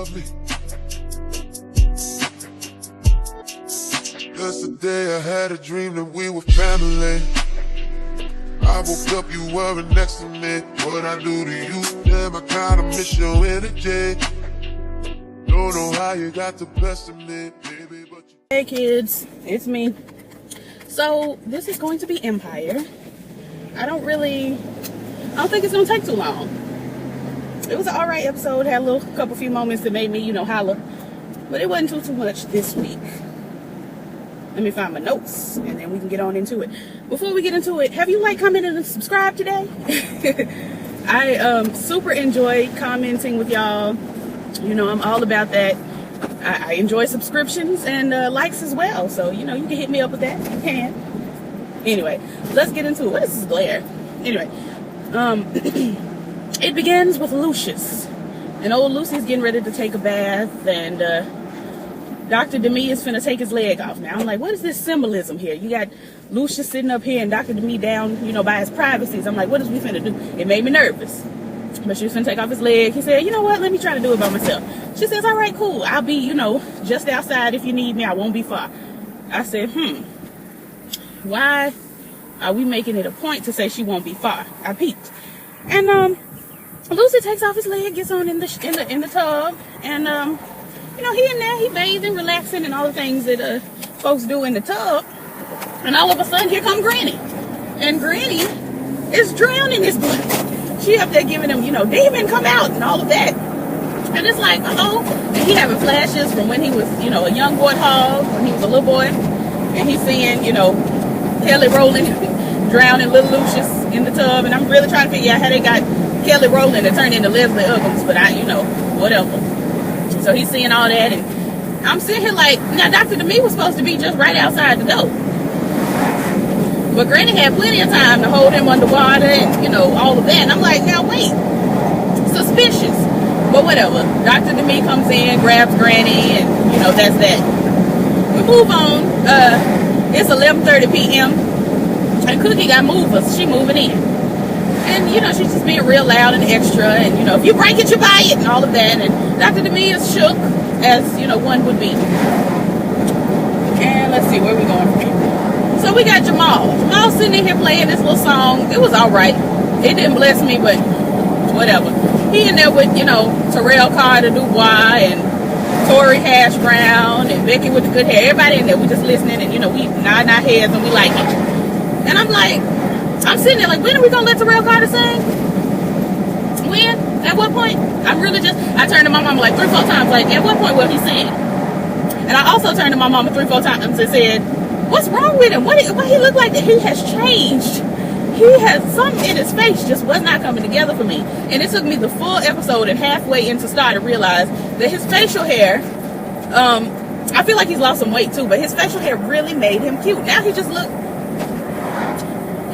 loves me. Yesterday I had a dream that we were family. I woke up, you weren't next to me. What I do to you, damn, I kinda miss your energy. Don't know how you got the best of me, baby, but you... Hey kids, it's me. So this is going to be Empire. I don't think it's gonna take too long. It was an alright episode, had a couple few moments that made me, you know, holler. But it wasn't too much this week. Let me find my notes and then we can get on into it. Before we get into it, have you liked, commented, and subscribed today? I super enjoy commenting with y'all. You know, I'm all about that. I enjoy subscriptions and likes as well. So, you know, you can hit me up with that. You can. Anyway, let's get into it. What is this glare? Anyway, it begins with Lucious. And old Lucy's getting ready to take a bath, and Dr. Demi is finna take his leg off. Now, I'm like, what is this symbolism here? You got Lucious sitting up here and Dr. Demi down, you know, by his privacies. I'm like, what is we finna do? It made me nervous. But she was finna take off his leg. He said, you know what? Let me try to do it by myself. She says, all right, cool. I'll be, you know, just outside if you need me. I won't be far. I said, why are we making it a point to say she won't be far? I peeked. And Lucy takes off his leg, gets on in the tub, and you know, he in there, he bathing, relaxing, and all the things that folks do in the tub. And all of a sudden, here come Granny. And Granny is drowning his blood. She up there giving him, you know, demon, come out, and all of that. And it's like, uh-oh. And he having flashes from when he was, you know, a young warthog, when he was a little boy. And he's seeing, you know, Kelly Rowland drowning little Lucious in the tub. And I'm really trying to figure out how they got Kelly Rowland to turn into Leslie Uggams. But I, you know, whatever. So he's seeing all that. And I'm sitting here like, now Dr. Demi was supposed to be just right outside the door. But Granny had plenty of time to hold him underwater and, you know, all of that. And I'm like, now wait. Suspicious. But whatever. Dr. Demi comes in, grabs Granny, and, you know, that's that. We move on. It's 11:30 p.m. And Cookie got movers. She moving in. And, you know, she's just being real loud and extra. And, you know, if you break it, you buy it and all of that. And Dr. Demi is shook, as, you know, one would be. And let's see, where we going from here? So we got Jamal. Jamal sitting in here playing this little song. It was all right. It didn't bless me, but whatever. He in there with, you know, Terrell Carter Dubois and Tori Hash Brown and Becky with the good hair. Everybody in there. We just listening and, you know, we nodding our heads and we like it. And I'm like, I'm sitting there like, when are we going to let Terrell Carter sing? When? At what point? I turned to my mama like 3-4 times, like, at what point will he sing? And I also turned to my mama 3-4 times and said, what's wrong with him? What he look like that he has changed. He has something in his face just was not coming together for me. And it took me the full episode and halfway into start to realize that his facial hair, I feel like he's lost some weight too, but his facial hair really made him cute. Now he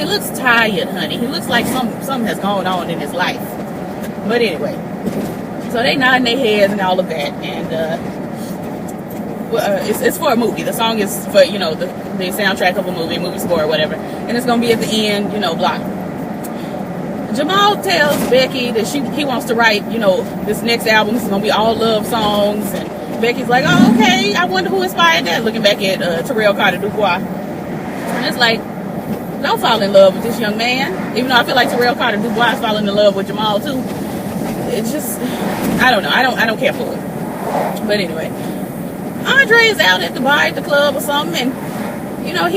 looks tired, honey. He looks like something has gone on in his life. But anyway, so they nodding their heads and all of that. And it's for a movie. The song is for, you know, the soundtrack of a movie score or whatever. And it's going to be at the end, you know, block. Jamal tells Becky that he wants to write, you know, this next album. It's going to be all love songs. And Becky's like, oh, okay. I wonder who inspired that. Looking back at Terrell Carter Dubois. And it's like, don't fall in love with this young man. Even though I feel like Terrell Carter Dubois is falling in love with Jamal too. It's just, I don't know. I don't care for it. But anyway, Andre is out at the bar at the club or something, and you know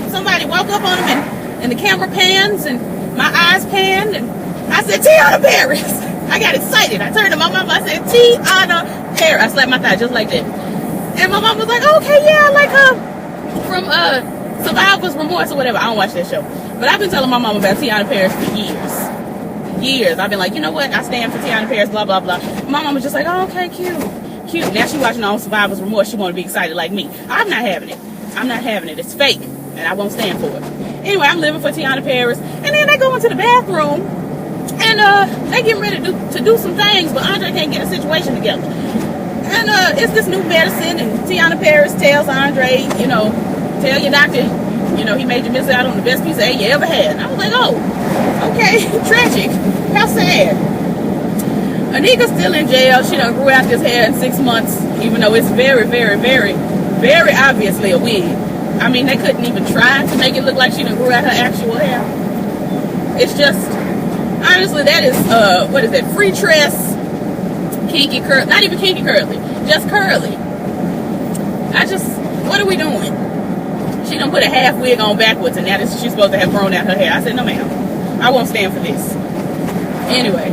somebody walk up on him and the camera pans and my eyes panned and I said, Tiana Paris. I got excited. I turned to my mama. I said, Tiana Paris. I slapped my thigh just like that. And my mom was like, okay, yeah, I like her from Survivor's Remorse or whatever. I don't watch that show, but I've been telling my mom about Tiana Paris for years. I've been like, you know what? I stand for Tiana Paris, blah, blah, blah. My mom was just like, oh, okay, cute. Now she watching all Survivor's Remorse. She want to be excited like me. I'm not having it. It's fake, and I won't stand for it. Anyway, I'm living for Tiana Paris. And then they go into the bathroom, and they getting ready to do some things, but Andre can't get a situation together. And it's this new medicine, and Tiana Paris tells Andre, you know, tell your doctor, you know, he made you miss out on the best piece of egg you ever had. And I was like, oh, okay, tragic. How sad. Anika's still in jail. She done grew out this hair in 6 months, even though it's very, very, very, very obviously a wig. I mean, they couldn't even try to make it look like she done grew out her actual hair. It's just, honestly, that is, what is that? Free tress, kinky curly. Not even kinky curly, just curly. What are we doing? She done put a half wig on backwards, and now she's supposed to have grown out her hair. I said, no, ma'am. I won't stand for this. Anyway,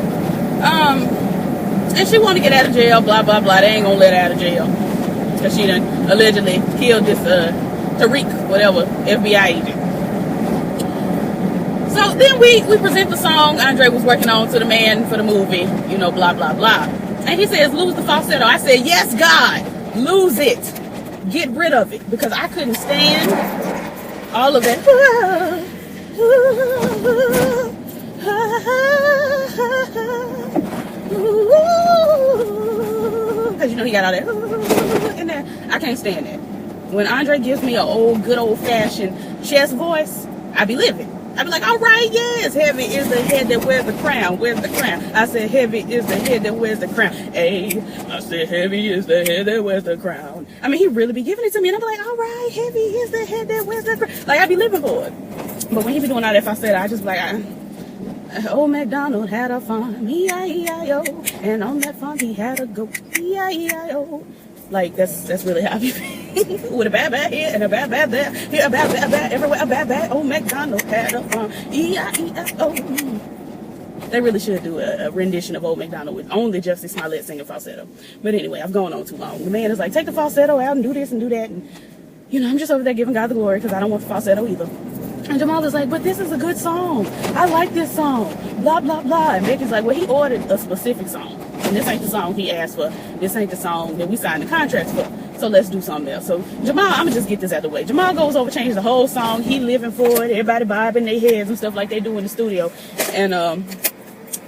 and she want to get out of jail, blah, blah, blah. They ain't gonna let her out of jail because she done allegedly killed this, Tariq, whatever, FBI agent. So then we present the song Andre was working on to the man for the movie, you know, blah, blah, blah. And he says, lose the falsetto. I said, yes, God, lose it. Get rid of it. Because I couldn't stand all of that. Because, you know, he got all that in there. I can't stand that. When Andre gives me a good old-fashioned chest voice, I be living. I be like, all right, yes, heavy is the head that wears the crown. Where's the crown? I said, heavy is the head that wears the crown. Hey, I said, heavy is the head that wears the crown. I mean, he really be giving it to me, and I be like, all right, heavy is the head that wears the crown. Like, I be living for it. But when he be doing all that falsetto, I just be like, old MacDonald had a farm, E-I-E-I-O, and on that farm he had a goat, E-I-E-I-O. Like, that's really how I be with a bad here and a bad there, here a bad everywhere, a bad. Old MacDonald had a farm, E-I-E-I-O. They really should do a rendition of Old MacDonald with only Jussie Smollett singing falsetto. But anyway, I've gone on too long. The man is like, take the falsetto out and do this and do that, and you know, I'm just over there giving God the glory because I don't want the falsetto either. And Jamal is like, but this is a good song. I like this song. Blah, blah, blah. And Becky's like, well, he ordered a specific song. And this ain't the song he asked for. This ain't the song that we signed the contracts for. So let's do something else. So Jamal, I'm going to just get this out of the way. Jamal goes over, changes the whole song. He living for it. Everybody bobbing their heads and stuff like they do in the studio. And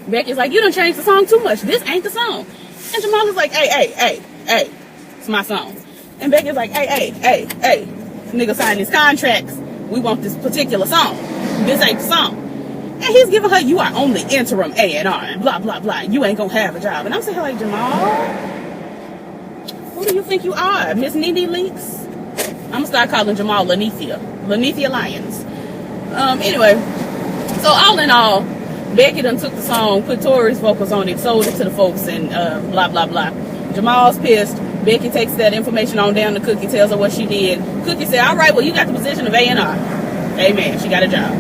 Becky's like, you done changed the song too much. This ain't the song. And Jamal is like, hey. It's my song. And Becky's like, hey. Nigga signed these contracts. We want this particular song. This ain't the song. And he's giving her, you are only interim A&R and blah, blah, blah. You ain't gonna have a job. And I'm saying like, Jamal, who do you think you are? Miss Nene Leaks? I'm gonna start calling Jamal Lanethia Lyons. Anyway, so all in all, Becky done took the song, put Tori's vocals on it, sold it to the folks, and blah, blah, blah. Jamal's pissed. Becky takes that information on down to Cookie, tells her what she did. Cookie said, all right, well, you got the position of A&R. Amen. She got a job.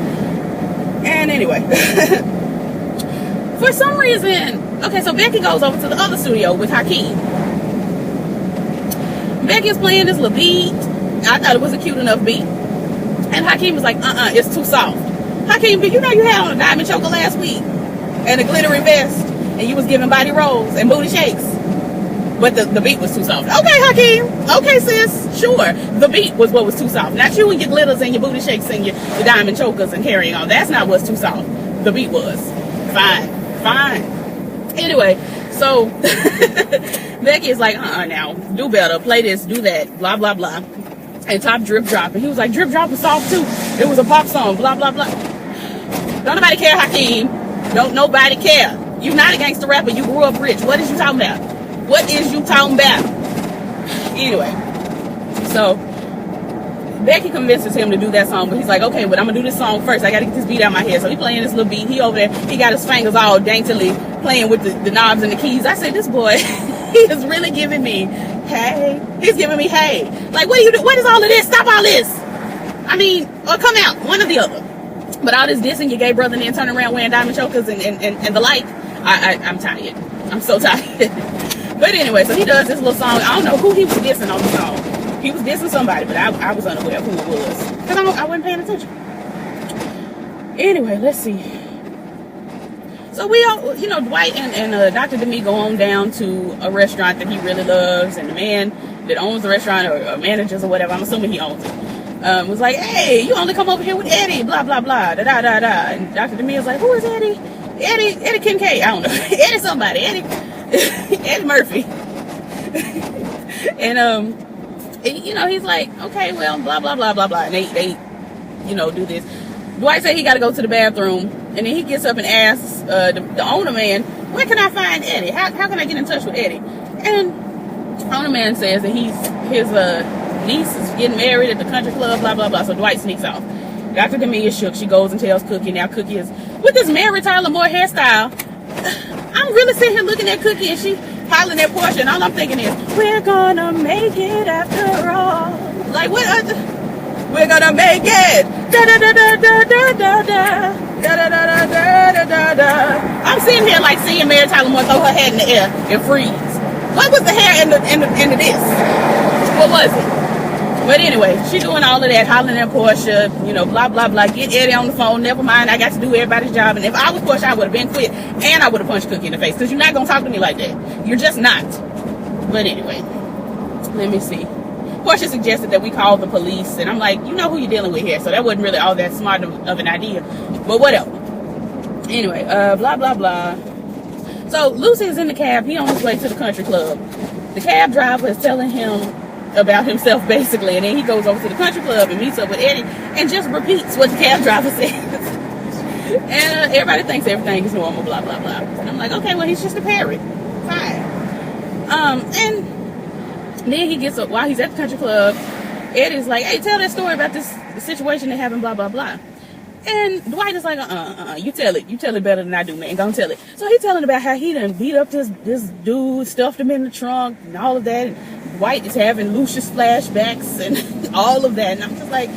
And anyway, for some reason, okay, so Becky goes over to the other studio with Hakeem. Becky's playing this little beat. I thought it was a cute enough beat. And Hakeem was like, it's too soft. Hakeem, did you know you had on a diamond choker last week? And a glittery vest? And you was giving body rolls and booty shakes? But the beat was too soft. Okay, Hakeem. Okay, sis. Sure. The beat was what was too soft. Not you and your glitters and your booty shakes and your diamond chokers and carrying on. That's not what's too soft. The beat was. Fine. Anyway, so Becky is like, now. Do better. Play this. Do that. Blah, blah, blah. And top drip drop. And he was like, drip drop was soft too. It was a pop song. Blah, blah, blah. Don't nobody care, Hakeem. Don't nobody care. You not a gangster rapper. You grew up rich. What is you talking about? What is you talking about? Anyway, so Becky convinces him to do that song, but he's like, okay, but I'm gonna do this song first. I gotta get this beat out of my head. So he playing this little beat. He over there, he got his fingers all daintily playing with the knobs and the keys. I said, this boy, he is really giving me, hey. He's giving me, hey. Like, what do you do? What is all of this? Stop all this. I mean, or come out, one or the other. But all this dissing your gay brother and then turning around wearing diamond chokers and the like, I'm tired. I'm so tired. But anyway, so he does this little song. I don't know who he was dissing on the song. He was dissing somebody, but I was unaware of who it was. Because I wasn't paying attention. Anyway, let's see. So we all, you know, Dwight and Dr. Demi go on down to a restaurant that he really loves. And the man that owns the restaurant or manages or whatever, I'm assuming he owns it, was like, hey, you only come over here with Eddie, blah, blah, blah, da-da-da-da. And Dr. Demi is like, who is Eddie? Eddie Kincaid. I don't know. Eddie somebody. Eddie Murphy. And you know, he's like, okay, well, blah blah blah blah blah, and they you know, do this. Dwight said he got to go to the bathroom, and then he gets up and asks the owner man, where can I find Eddie? How can I get in touch with Eddie? And owner man says that his niece is getting married at the country club, blah, blah, blah. So Dwight sneaks off. Dr. Demi is shook. She goes and tells Cookie. Now Cookie is with this Mary Tyler Moore hairstyle. I'm really sitting here looking at Cookie and she hollering at Portia, and all I'm thinking is, we're gonna make it after all. Like, what other? We're gonna make it. Da da da da da da da da da da da da da da da. I'm sitting here like seeing Mary Tyler Moore throw her head in the air and freeze. What was the hair in the this? What was it? But anyway, she doing all of that, hollering at Portia, you know, blah, blah, blah. Get Eddie on the phone. Never mind. I got to do everybody's job. And if I was Portia, I would have been quit. And I would have punched Cookie in the face. Because you're not going to talk to me like that. You're just not. But anyway, let me see. Portia suggested that we call the police. And I'm like, you know who you're dealing with here. So that wasn't really all that smart of an idea. But whatever. Anyway, blah, blah, blah. So Lucy is in the cab. He on his way to the country club. The cab driver is telling him about himself basically, and then he goes over to the country club and meets up with Eddie and just repeats what the cab driver says. And everybody thinks everything is normal, blah blah blah. And I'm like, okay, well, he's just a parrot, fine. And then he gets up while he's at the country club. Eddie's like, hey, tell that story about this situation that happened, blah blah blah. And Dwight is like, you tell it better than I do, man. Go tell it. So he's telling about how he done beat up this dude, stuffed him in the trunk, and all of that. And Dwight is having Lucious flashbacks and all of that. And I'm just like,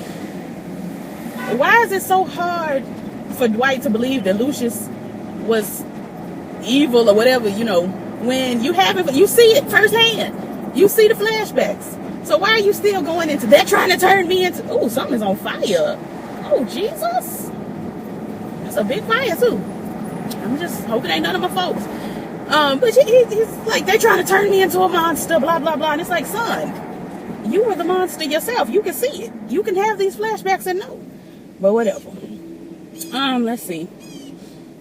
why is it so hard for Dwight to believe that Lucious was evil or whatever, you know, when you see it firsthand. You see the flashbacks. So why are you still going into that, trying to turn me into, oh, something's on fire. Oh, Jesus. That's a big fire, too. I'm just hoping ain't none of my folks. But he's like, they trying to turn me into a monster, blah, blah, blah. And it's like, son, you were the monster yourself. You can see it. You can have these flashbacks and know. But whatever. Let's see.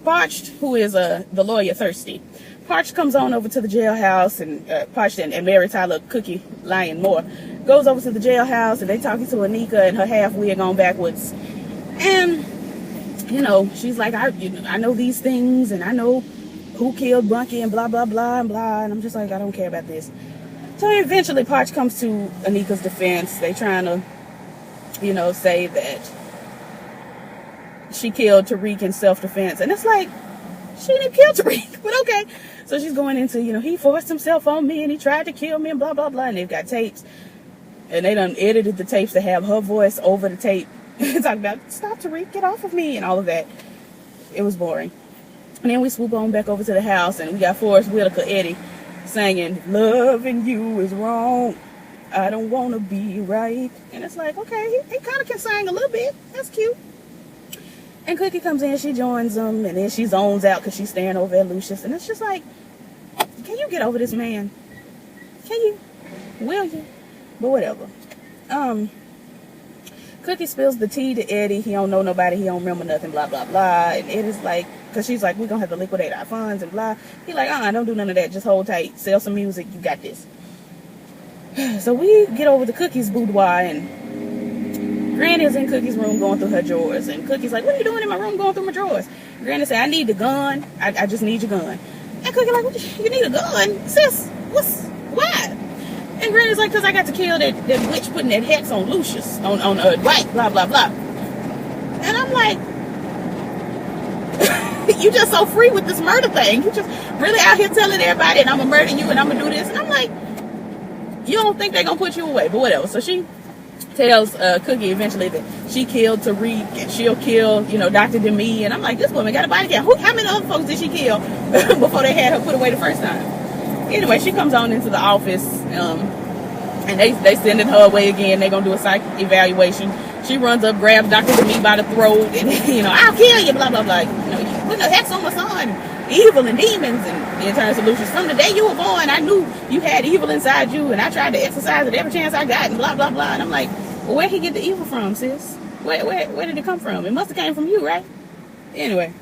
Parched, who is the lawyer, Thirsty. Parched comes on over to the jailhouse, and Parched and Mary Tyler Cookie Lion Moore goes over to the jailhouse, and they talking to Nyca and her half wig on backwards. And, you know, she's like, I know these things, and I know who killed Bunky and blah, blah, blah, and blah. And I'm just like, I don't care about this. So eventually Parch comes to Anika's defense. They trying to, you know, say that she killed Tariq in self-defense. And it's like, she didn't kill Tariq, but okay. So she's going into, you know, he forced himself on me and he tried to kill me and blah, blah, blah. And they've got tapes. And they done edited the tapes to have her voice over the tape. Talking about, stop Tariq, get off of me, and all of that. It was boring. And then we swoop on back over to the house, and we got Forrest Whitaker, Eddie, singing, loving you is wrong. I don't want to be right. And it's like, okay, he kind of can sing a little bit. That's cute. And Cookie comes in, she joins them, and then she zones out because she's staring over at Lucious. And it's just like, can you get over this man? Can you? Will you? But whatever. Cookie spills the tea to Eddie. He don't know nobody. He don't remember nothing, blah, blah, blah. And Eddie's like, because she's like, we're going to have to liquidate our funds and blah. He's like, don't do none of that. Just hold tight. Sell some music. You got this. So we get over to Cookie's boudoir, and Granny's in Cookie's room going through her drawers. And Cookie's like, what are you doing in my room going through my drawers? Granny said, I need the gun. I just need your gun. And Cookie like, what, you need a gun? Sis, why? And Granny's like, because I got to kill that witch putting that hex on Lucious, on Dwight, blah, blah, blah. And I'm like, you just so free with this murder thing. You just really out here telling everybody, and I'm going to murder you, and I'm going to do this. And I'm like, you don't think they're going to put you away, but whatever. So she tells Cookie eventually that she killed Tariq, and she'll kill, you know, Dr. Demi. And I'm like, this woman got a body count. How many other folks did she kill before they had her put away the first time? Anyway, she comes on into the office, and they sending her away again. They're going to do a psych evaluation. She runs up, grabs Dr. Demi by the throat, and, you know, I'll kill you, blah, blah, blah. You know, you put the hex on my son, evil and demons, and in terms of Lucious, from the day you were born, I knew you had evil inside you, and I tried to exercise it every chance I got, and blah, blah, blah. And I'm like, well, where'd he get the evil from, sis? Where did it come from? It must have came from you, right? Anyway,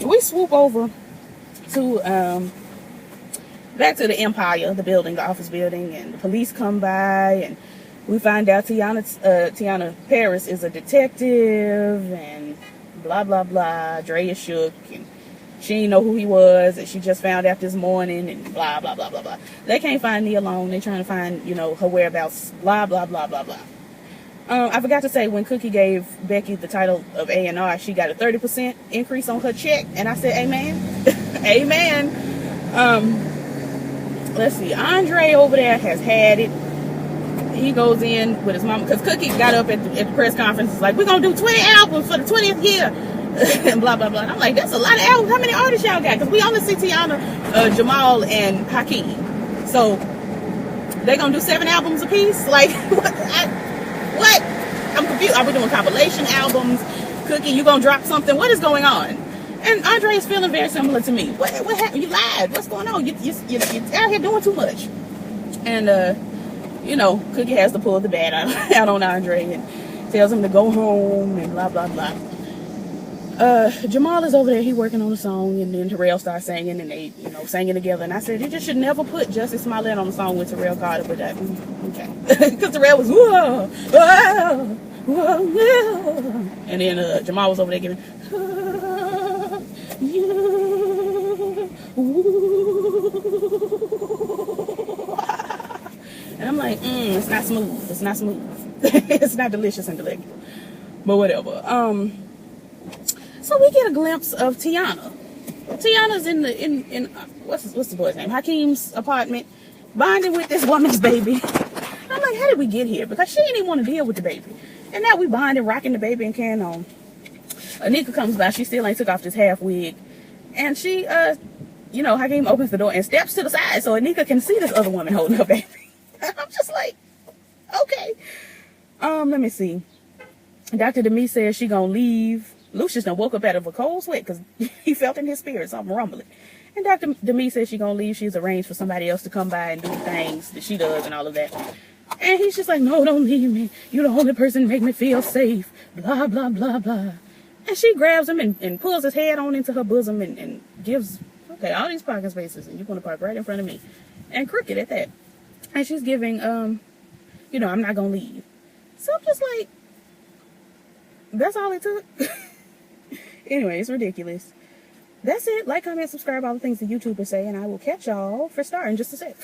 we swoop over to back to the Empire, the building, the office building, and the police come by, and we find out Tiana Paris is a detective, and blah blah blah. Dre is shook, and she didn't know who he was, and she just found out this morning, and blah, blah, blah, blah, blah. They can't find Nia alone. They're trying to find, you know, her whereabouts, blah, blah, blah, blah, blah. I forgot to say, when Cookie gave Becky the title of A&R, she got a 30% increase on her check, and I said, amen. Amen. Let's see, Andre over there has had it. He goes in with his mama, because Cookie got up at the press conference, it's like, we're going to do 20 albums for the 20th year. And blah, blah, blah. And I'm like, that's a lot of albums. How many artists y'all got? Because we only see Tiana, Jamal, and Hakeem. So, they going to do 7 albums a piece? Like, what? I'm confused. Are we doing compilation albums? Cookie, you going to drop something? What is going on? And Andre is feeling very similar to me. What happened? You lied. What's going on? You're out here doing too much. And, you know, Cookie has to pull the bat out on Andre and tells him to go home and blah, blah, blah. Jamal is over there, he working on a song, and then Terrell starts singing, and they, you know, singing together, and I said, you just should never put Jussie Smollett on the song with Terrell Carter, but that, okay. Because Terrell was, whoa, whoa, whoa, whoa. And then, Jamal was over there giving, and I'm like, it's not smooth, it's not smooth. It's not delicious and delectable, but whatever. So we get a glimpse of Tiana. Tiana's in what's the boy's name? Hakeem's apartment, bonding with this woman's baby. And I'm like, how did we get here? Because she didn't even want to deal with the baby. And now we bonding, rocking the baby and carrying on. Nyca comes by, she still ain't took off this half wig. And she, you know, Hakeem opens the door and steps to the side so Nyca can see this other woman holding her baby. I'm just like, okay. Let me see. Dr. Demi says she gonna leave. Lucious done woke up out of a cold sweat because he felt in his spirit something rumbling. And Dr. Demi says she's going to leave. She's arranged for somebody else to come by and do the things that she does and all of that. And he's just like, no, don't leave me. You're the only person who make me feel safe. Blah, blah, blah, blah. And she grabs him and pulls his head on into her bosom and gives, okay, all these parking spaces. And you're going to park right in front of me. And crooked at that. And she's giving, you know, I'm not going to leave. So I'm just like, that's all it took. Anyway, it's ridiculous. That's it. Like, comment, subscribe, all the things the YouTubers say, and I will catch y'all for starting just a sec.